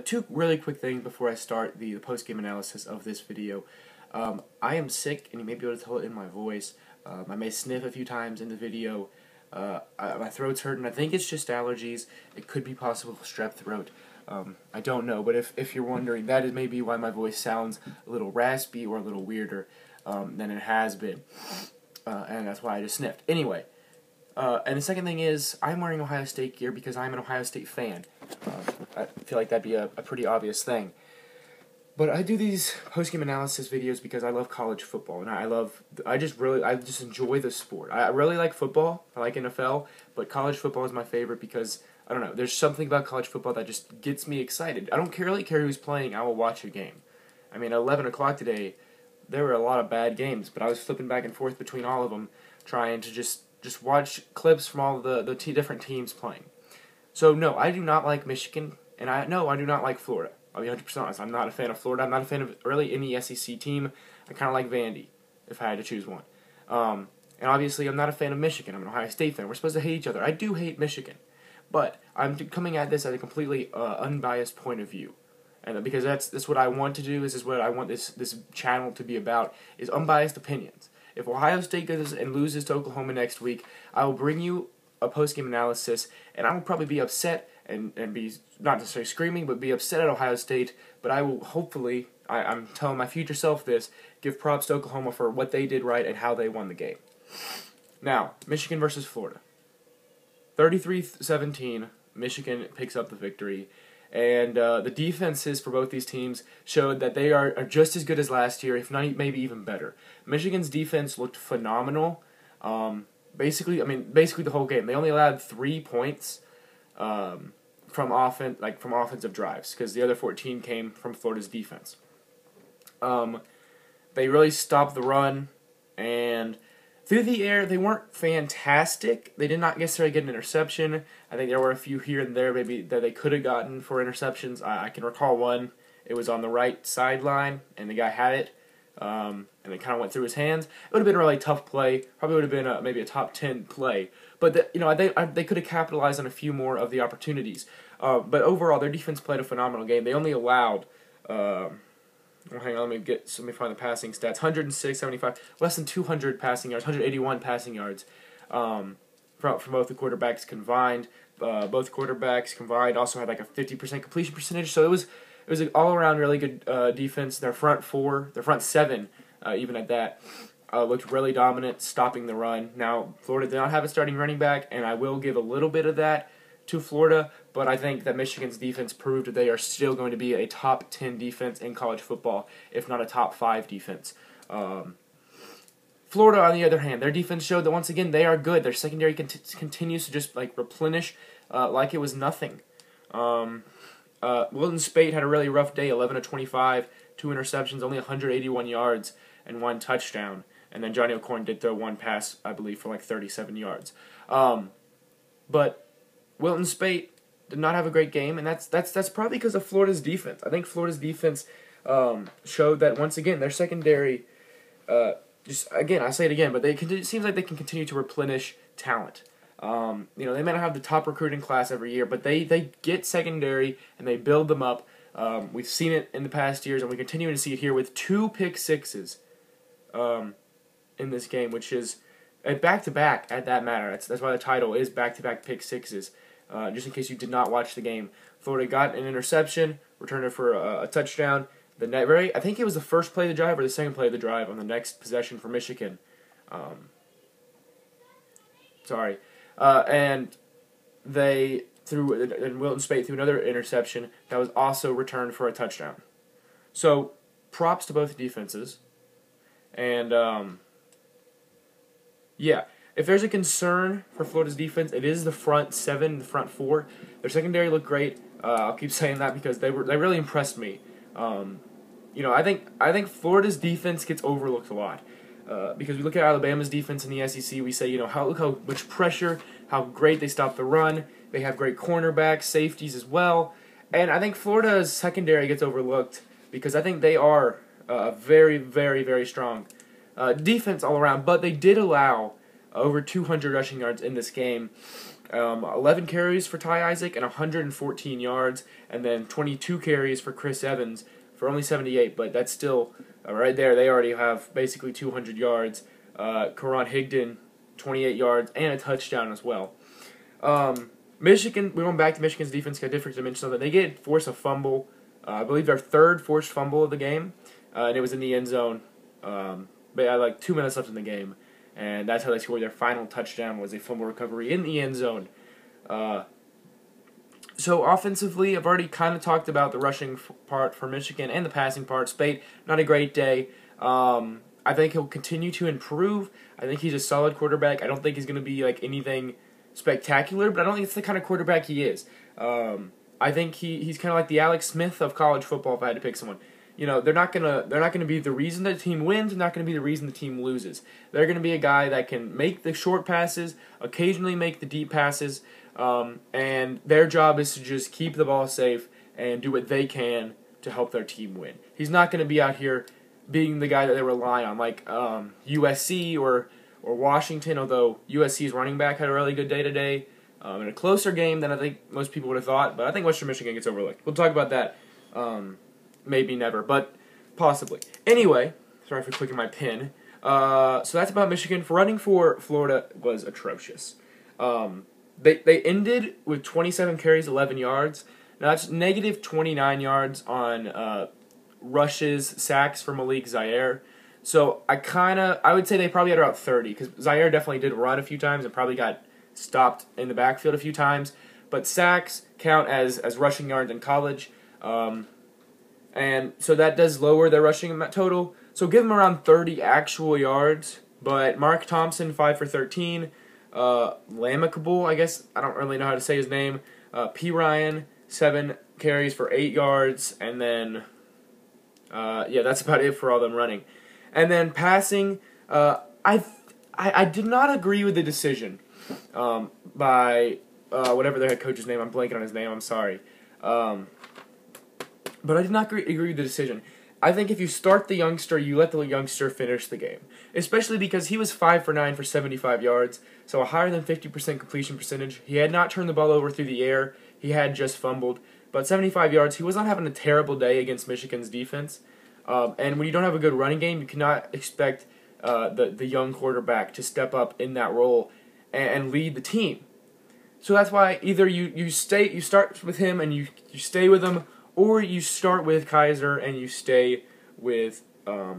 Two really quick things before I start the post-game analysis of this video. I am sick, and you may be able to tell it in my voice. I may sniff a few times in the video. My throat's hurting. I think it's just allergies. It could be possible strep throat. I don't know, but if you're wondering, that is maybe why my voice sounds a little raspy or a little weirder than it has been. And that's why I just sniffed. Anyway. And the second thing is, I'm wearing Ohio State gear because I'm an Ohio State fan. I feel like that'd be a pretty obvious thing. But I do these post-game analysis videos because I love college football, and I just enjoy the sport. I really like football. I like NFL, but college football is my favorite because, I don't know, there's something about college football that just gets me excited. I don't really care who's playing. I will watch a game. I mean, at 11 o'clock today, there were a lot of bad games, but I was flipping back and forth between all of them, trying to just watch clips from all the different teams playing. So, no, I do not like Michigan, and I do not like Florida. I'll be 100% honest. I'm not a fan of Florida. I'm not a fan of really any SEC team. I kind of like Vandy, if I had to choose one. And obviously, I'm not a fan of Michigan. I'm an Ohio State fan. We're supposed to hate each other. I do hate Michigan. But I'm coming at this at a completely unbiased point of view. And because that's what I want to do. This is what I want this channel to be about, is unbiased opinions. If Ohio State goes and loses to Oklahoma next week, I will bring you a post-game analysis, and I will probably be upset and be, not necessarily screaming, but be upset at Ohio State, but I will hopefully, I'm telling my future self this, give props to Oklahoma for what they did right and how they won the game. Now, Michigan versus Florida. 33-17, Michigan picks up the victory. And the defenses for both these teams showed that they are just as good as last year, if not maybe even better. Michigan's defense looked phenomenal. Basically the whole game. They only allowed 3 points from offensive drives, because the other 14 came from Florida's defense. They really stopped the run, and through the air, they weren't fantastic. They did not necessarily get an interception. I think there were a few here and there maybe that they could have gotten for interceptions. I can recall one. It was on the right sideline, and the guy had it, and it kind of went through his hands. It would have been a really tough play. Probably would have been maybe a top 10 play. But they could have capitalized on a few more of the opportunities. But overall, their defense played a phenomenal game. They only allowed... hang on, let me find the passing stats. 106, 75, less than 200 passing yards, 181 passing yards from both the quarterbacks combined. Both quarterbacks combined also had like a 50% completion percentage, so it was an all-around really good defense. Their front seven, even at that, looked really dominant, stopping the run. Now, Florida did not have a starting running back, and I will give a little bit of that to Florida, but I think that Michigan's defense proved that they are still going to be a top 10 defense in college football, if not a top 5 defense. Florida, on the other hand, their defense showed that once again they are good. Their secondary continues to just replenish like it was nothing. Wilton Speight had a really rough day, 11 of 25, 2 interceptions, only 181 yards, and 1 touchdown. And then Johnny O'Corn did throw 1 pass, I believe, for 37 yards. But Wilton Speight did not have a great game, and that's probably because of Florida's defense. I think Florida's defense showed that once again their secondary, I say it again, but it seems like they can continue to replenish talent. They may not have the top recruiting class every year, but they get secondary and they build them up. We've seen it in the past years, and we continue to see it here with 2 pick sixes in this game, which is a back-to-back at that matter. That's why the title is back-to-back pick sixes. Just in case you did not watch the game, Florida got an interception, returned it for a touchdown. I think it was the first play of the drive or the second play of the drive on the next possession for Michigan. And Wilton Speight threw another interception that was also returned for a touchdown. So props to both defenses, and if there's a concern for Florida's defense, it is the front 7, the front 4. Their secondary looked great. I'll keep saying that because they really impressed me. I think Florida's defense gets overlooked a lot because we look at Alabama's defense in the SEC. We say, look how much pressure, how great they stop the run. They have great cornerbacks, safeties as well, and I think Florida's secondary gets overlooked because I think they are very, very, very strong defense all around. But they did allow over 200 rushing yards in this game. 11 carries for Ty Isaac and 114 yards, and then 22 carries for Chris Evans for only 78, but that's still right there. They already have basically 200 yards. Karan Higdon, 28 yards and a touchdown as well. Michigan, we're going back to Michigan's defense. I did forget to mention something. They did force a fumble. I believe their third forced fumble of the game, and it was in the end zone. They had like 2 minutes left in the game, and that's how they scored their final touchdown, was a fumble recovery in the end zone. So offensively, I've already kind of talked about the rushing part for Michigan and the passing part. Spate, not a great day. I think he'll continue to improve. I think he's a solid quarterback. I don't think he's going to be like anything spectacular, but I don't think it's the kind of quarterback he is. I think he's kind of like the Alex Smith of college football, if I had to pick someone. You know, they're not gonna be the reason the team wins. They're not gonna be the reason the team loses. They're gonna be a guy that can make the short passes, occasionally make the deep passes, and their job is to just keep the ball safe and do what they can to help their team win. He's not gonna be out here being the guy that they rely on, like USC or Washington. Although USC's running back had a really good day today, in a closer game than I think most people would have thought. But I think Western Michigan gets overlooked. We'll talk about that. Maybe never, but possibly. Anyway, sorry for clicking my pin. So that's about Michigan. For running for Florida was atrocious. They ended with 27 carries, 11 yards. Now that's negative 29 yards on rushes, sacks for Malik Zaire. So I would say they probably had about 30, because Zaire definitely did run a few times and probably got stopped in the backfield a few times. But sacks count as rushing yards in college. And so that does lower their rushing total. So give them around 30 actual yards. But Mark Thompson, 5 for 13. Lamicable, I guess. I don't really know how to say his name. P. Ryan, 7 carries for 8 yards. And then, yeah, that's about it for all them running. And then passing, I did not agree with the decision by whatever their head coach's name. I'm blanking on his name. I'm sorry. But I did not agree with the decision. I think if you start the youngster, you let the youngster finish the game. Especially because he was 5 for 9 for 75 yards, so a higher than 50% completion percentage. He had not turned the ball over through the air. He had just fumbled. But 75 yards, he was not having a terrible day against Michigan's defense. And when you don't have a good running game, you cannot expect the young quarterback to step up in that role and lead the team. So that's why either you start with him and you stay with him, or you start with Kaiser and you stay with, I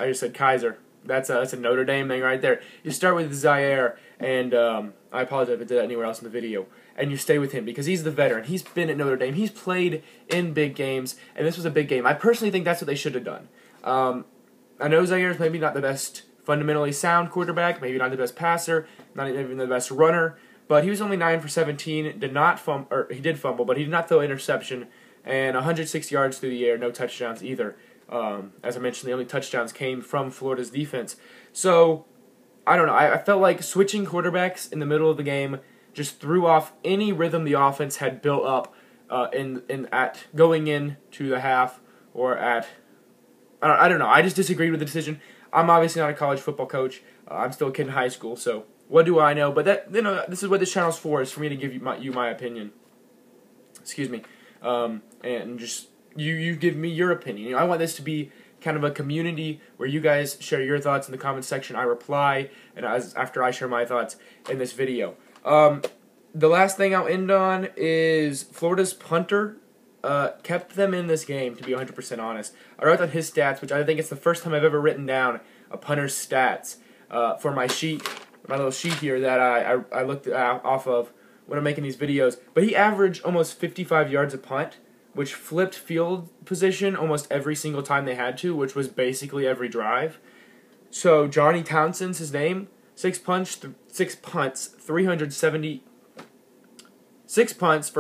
just said Kaiser. That's a Notre Dame thing right there. You start with Zaire, and I apologize if I did that anywhere else in the video, and you stay with him because he's the veteran. He's been at Notre Dame. He's played in big games, and this was a big game. I personally think that's what they should have done. I know Zaire is maybe not the best fundamentally sound quarterback, maybe not the best passer, not even the best runner, but he was only 9 for 17, did not fumble, or he did fumble, but he did not throw an interception, and 106 yards through the air, no touchdowns either. As I mentioned, the only touchdowns came from Florida's defense. So, I don't know, I felt like switching quarterbacks in the middle of the game just threw off any rhythm the offense had built up at going into the half, or at, I don't know, I just disagreed with the decision. I'm obviously not a college football coach. I'm still a kid in high school, so what do I know? But this is what this channel's for, is for me to give you my opinion. Excuse me. And just you give me your opinion. You know, I want this to be kind of a community where you guys share your thoughts in the comment section. I reply, and after I share my thoughts in this video. The last thing I'll end on is Florida's punter kept them in this game, to be 100% honest. I wrote down his stats, which I think it's the first time I've ever written down a punter's stats for my sheet, my little sheet here that I looked off of when I'm making these videos. But he averaged almost 55 yards a punt, which flipped field position almost every single time they had to, which was basically every drive. So Johnny Townsend's his name. 6 punts for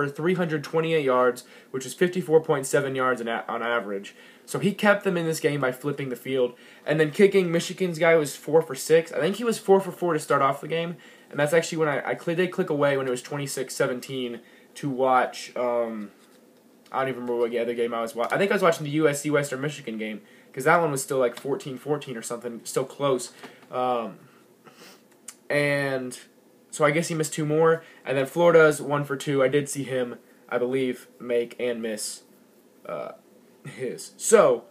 328 yards, which is 54.7 yards on average. So he kept them in this game by flipping the field. And then kicking, Michigan's guy was 4 for 6. I think he was 4 for 4 to start off the game. And that's actually when I did click away when it was 26-17 to watch, I don't even remember what other game I was watching. I think I was watching the USC Western Michigan game, because that one was still like 14-14 or something, still close. And So I guess he missed 2 more. And then Florida's 1 for 2. I did see him, I believe, make and miss his. So,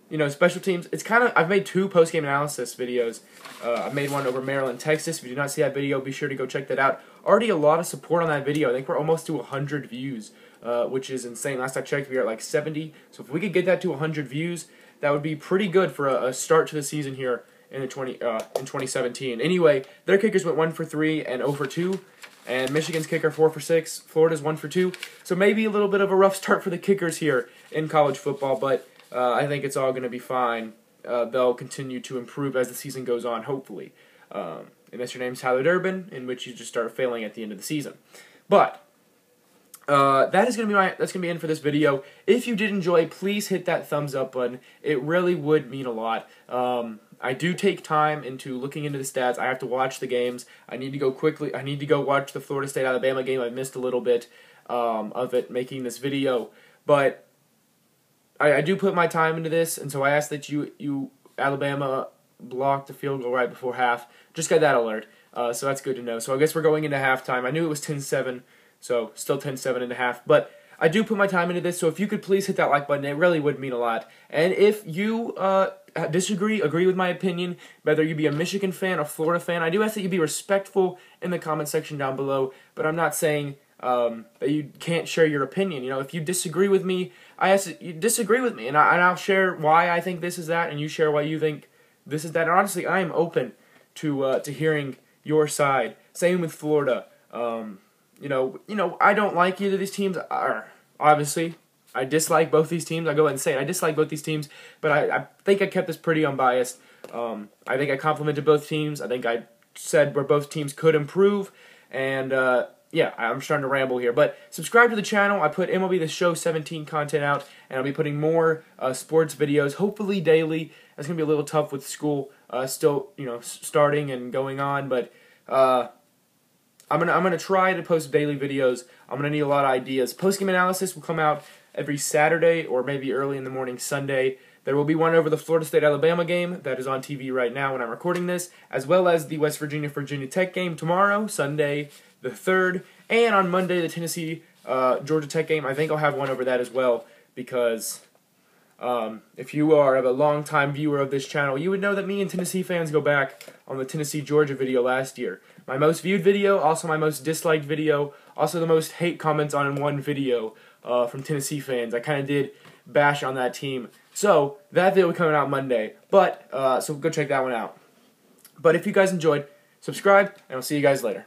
you know, special teams, it's kind of, I've made 2 post-game analysis videos. I made one over Maryland, Texas. If you did not see that video, be sure to go check that out. Already a lot of support on that video. I think we're almost to 100 views, which is insane. Last I checked, we were at like 70. So if we could get that to 100 views, that would be pretty good for a start to the season here in 2017. Anyway, their kickers went 1 for 3 and 0 for 2. And Michigan's kicker 4 for 6. Florida's 1 for 2. So maybe a little bit of a rough start for the kickers here in college football, but I think it's all going to be fine. They'll continue to improve as the season goes on, hopefully. Unless your name's Tyler Durbin, in which you just start failing at the end of the season. But that's gonna be it for this video. If you did enjoy, please hit that thumbs up button. It really would mean a lot. I do take time into looking into the stats. I have to watch the games. I need to go quickly. I need to go watch the Florida State-Alabama game. I missed a little bit of it making this video, but I do put my time into this, and so I ask that you Alabama block the field goal right before half. Just got that alert, so that's good to know. So I guess we're going into halftime. I knew it was 10-7, so still 10-7 and a half, but I do put my time into this, so if you could please hit that like button, it really would mean a lot. And if you agree with my opinion, whether you be a Michigan fan or Florida fan, I do ask that you be respectful in the comment section down below, but I'm not saying that you can't share your opinion. You know, if you disagree with me, I ask that you disagree with me, and I'll share why I think this is that, and you share why you think this is that. And honestly, I am open to hearing your side. Same with Florida. You know, I don't like either of these teams. Obviously, I dislike both these teams. I go ahead and say it. I dislike both these teams, but I think I kept this pretty unbiased. I think I complimented both teams. I think I said where both teams could improve, and yeah, I'm starting to ramble here. But subscribe to the channel. I put MLB The Show 17 content out, and I'll be putting more sports videos, hopefully daily. That's going to be a little tough with school still, you know, starting and going on, but I'm gonna try to post daily videos. I'm gonna need a lot of ideas. Post-game analysis will come out every Saturday or maybe early in the morning Sunday. There will be one over the Florida State-Alabama game that is on TV right now when I'm recording this, as well as the West Virginia-Virginia Tech game tomorrow, Sunday the 3rd, and on Monday the Tennessee-Georgia Tech game. I think I'll have one over that as well, because if you are a long-time viewer of this channel, you would know that me and Tennessee fans go back on the Tennessee-Georgia video last year. My most viewed video, also my most disliked video, also the most hate comments on in one video from Tennessee fans. I kind of did bash on that team. So, that video will be coming out Monday, but so go check that one out. But if you guys enjoyed, subscribe, and I'll see you guys later.